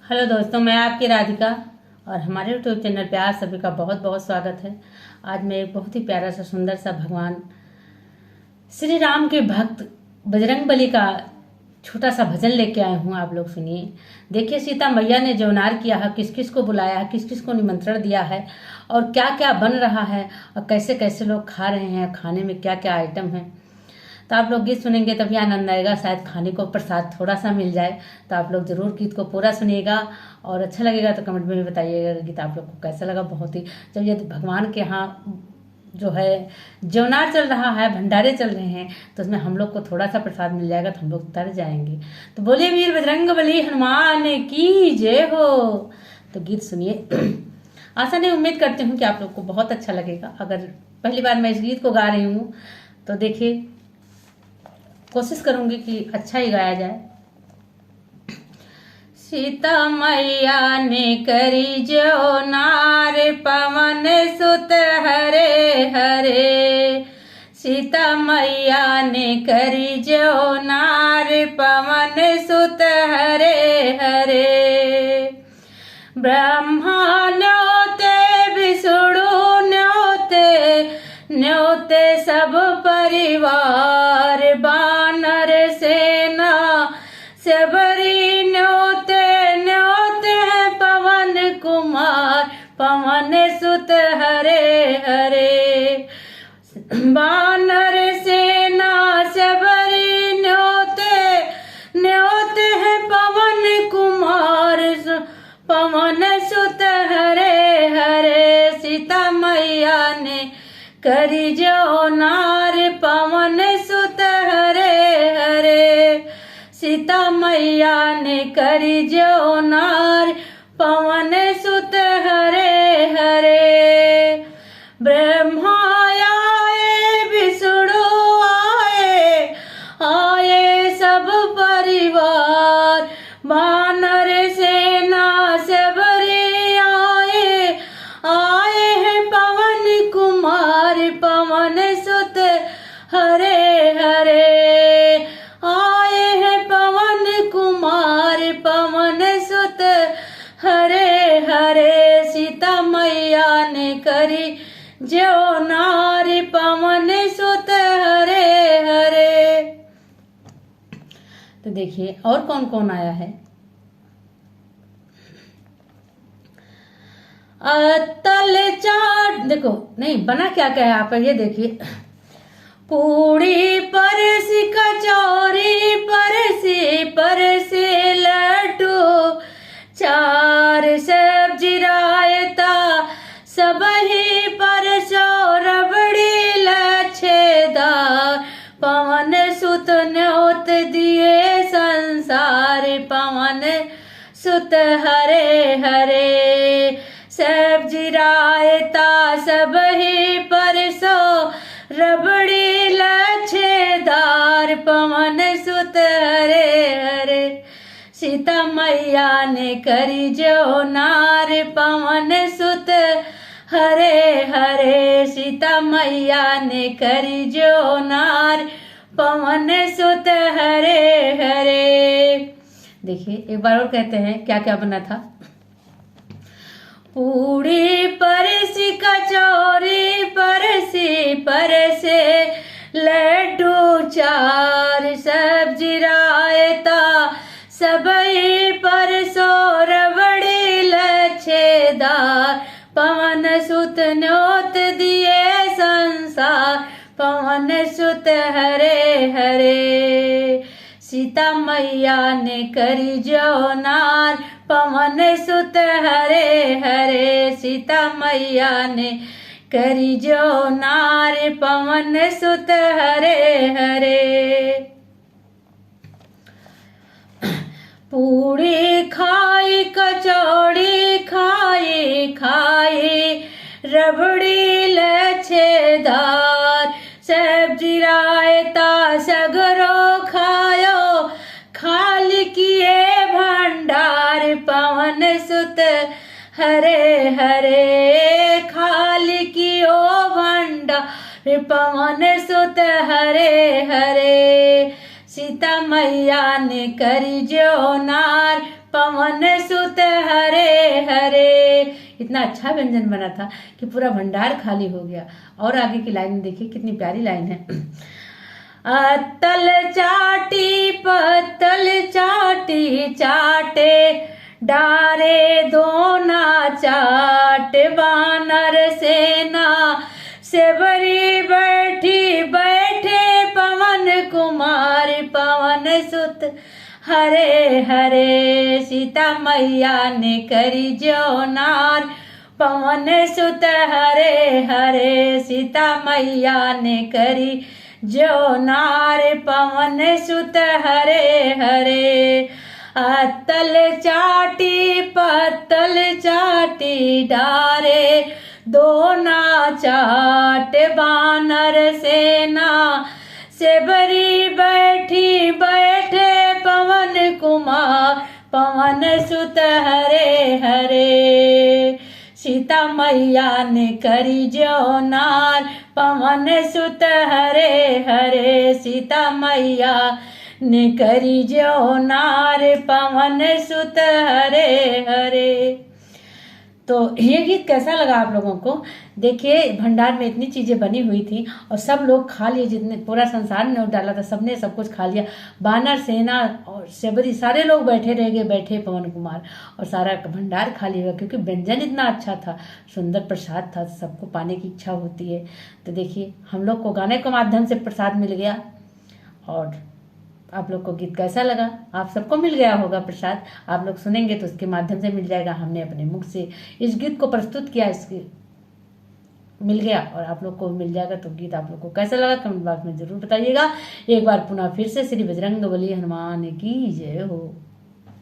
Hello दोस्तों, मैं आपकी राधिका और हमारे यूट्यूब चैनल पे आप सभी का बहुत बहुत स्वागत है। आज मैं एक बहुत ही प्यारा सा सुंदर सा भगवान श्री राम के भक्त बजरंगबली का छोटा सा भजन लेके आए हूँ। आप लोग सुनिए। देखिए, सीता मैया ने जौनार किया है, किस किस को बुलाया है, किस किस को निमंत्रण दिया है और क्या क्या बन रहा है और कैसे कैसे लोग खा रहे हैं, खाने में क्या क्या आइटम है। तो आप लोग गीत सुनेंगे तभी आनंद आएगा। शायद खाने को प्रसाद थोड़ा सा मिल जाए, तो आप लोग जरूर गीत को पूरा सुनिएगा और अच्छा लगेगा तो कमेंट में भी बताइएगा गीत आप लोग को कैसा लगा। बहुत ही जब ये भगवान के यहाँ जो है जौनार चल रहा है, भंडारे चल रहे हैं, तो उसमें हम लोग को थोड़ा सा प्रसाद मिल जाएगा तो हम लोग तर जाएंगे। तो बोले वीर बजरंगबली हनुमान की जय हो। तो गीत सुनिए। आशा नहीं, उम्मीद करती हूँ कि आप लोग को बहुत अच्छा लगेगा। अगर पहली बार मैं इस गीत को गा रही हूँ तो देखिए, कोशिश करूंगी कि अच्छा ही गाया जाए। सीता मैया ने करी जौनार, पवन सुत हरे हरे। सीता मैया ने करी जौनार, पवन सुत हरे हरे। ब्रह्मा न्योते विष्णु न्योते, न्योते सब परिवार। बानर सेना सबरी न्योते, न्योते हैं पवन कुमार, पवन सुत हरे हरे। बानर सेना सबरी न्योते, न्योते हैं पवन कुमार, पवन सुत हरे हरे। सीता मैया ने करी जौनार, पवन सुत हरे हरे। सीता मैया ने करी जौनार, पवन सुत हरे हरे। ब्रह्मा आए विष्णु आए, आए सब परिवार। बानर सेना सबरी आए, आए हैं पवन कुमार, पवन सुत हरे हरे। आए हैं पवन कुमार, पवन सुत हरे हरे। सीता मैया ने करी जौनार, पवन सुत हरे हरे। तो देखिए और कौन कौन आया है। तल चाट, देखो नहीं बना क्या क्या है आप ये देखिए। पूड़ी परसी कचौरी परसी परसी लड्डू, चार सब्जी रायता सब ही परसो रबड़ी लच्छेदार। पवन सुत न्योत दिए संसार, पवन सुत हरे हरे। सब्जी रायता सब ही परसो रबड़ी लच्छेदार, पवन सुत हरे हरे। सीता मैया ने करी जौनार, पवन सुत हरे हरे। सीता मैया ने करी जौनार, पवन सुत हरे हरे। देखिए एक बार और कहते हैं क्या क्या बना था। पूड़ी परसी कचौरी परसी परसे लड्डू, चार सब्जी रायता सबई परसो रबड़ी लच्छेदार। पवन सुत न्योत दिए संसार, पवन सुत हरे हरे। सीता मैया ने करी जौनार, पवन सुत हरे हरे। सीता मैया ने करी जौनार, पवन सुत हरे हरे। पूड़ी खाई कचौड़ी खाई खाई, रबड़ी लच्छेदार। सब्जी रायता सगरो खायो, खाली किए भंडार। पवन सुत हरे हरे, खाली कियो भंडार। पवन सुत हरे हरे। सीता मैया ने करी जो नार, पवन सुत हरे हरे। इतना अच्छा व्यंजन बना था कि पूरा भंडार खाली हो गया। और आगे की लाइन देखिए कितनी प्यारी लाइन है। अतल चाटी पतल चाटी चाटे, डारे दोना चाट बानर सेना, सेवरी बैठी बैठे पवन कुमार, पवन सुत हरे हरे। सीता मैया ने करी जो नार, पवन सुत हरे हरे। सीता मैया ने करी जो नार, पवन सुत हरे हरे। अतल चाटी पतल चाटी, डारे दोना चाट बानर सेना, सेवरी बैठी बैठे पवन कुमार, पवन सुत हरे हरे। सीता मैया ने करी जो नार, पवन सुत हरे हरे। सीता मैया ने करी जो नार, पवन सुत हरे हरे। तो ये गीत कैसा लगा आप लोगों को? देखिए भंडार में इतनी चीजें बनी हुई थी और सब लोग खा लिए, जितने पूरा संसार ने डाला था सबने सब कुछ खा लिया। बानर सेना और सेवरी सारे लोग बैठे रह गए, बैठे पवन कुमार, और सारा भंडार खाली हुआ क्योंकि व्यंजन इतना अच्छा था, सुंदर प्रसाद था, सबको पाने की इच्छा होती है। तो देखिए हम लोग को गाने के माध्यम से प्रसाद मिल गया। और आप लोग को गीत कैसा लगा? आप सबको मिल गया होगा प्रसाद, आप लोग सुनेंगे तो उसके माध्यम से मिल जाएगा। हमने अपने मुख से इस गीत को प्रस्तुत किया, इसके मिल गया और आप लोग को मिल जाएगा। तो गीत आप लोग को कैसा लगा कमेंट बॉक्स में जरूर बताइएगा। एक बार पुनः फिर से श्री बजरंगबली हनुमान की जय हो।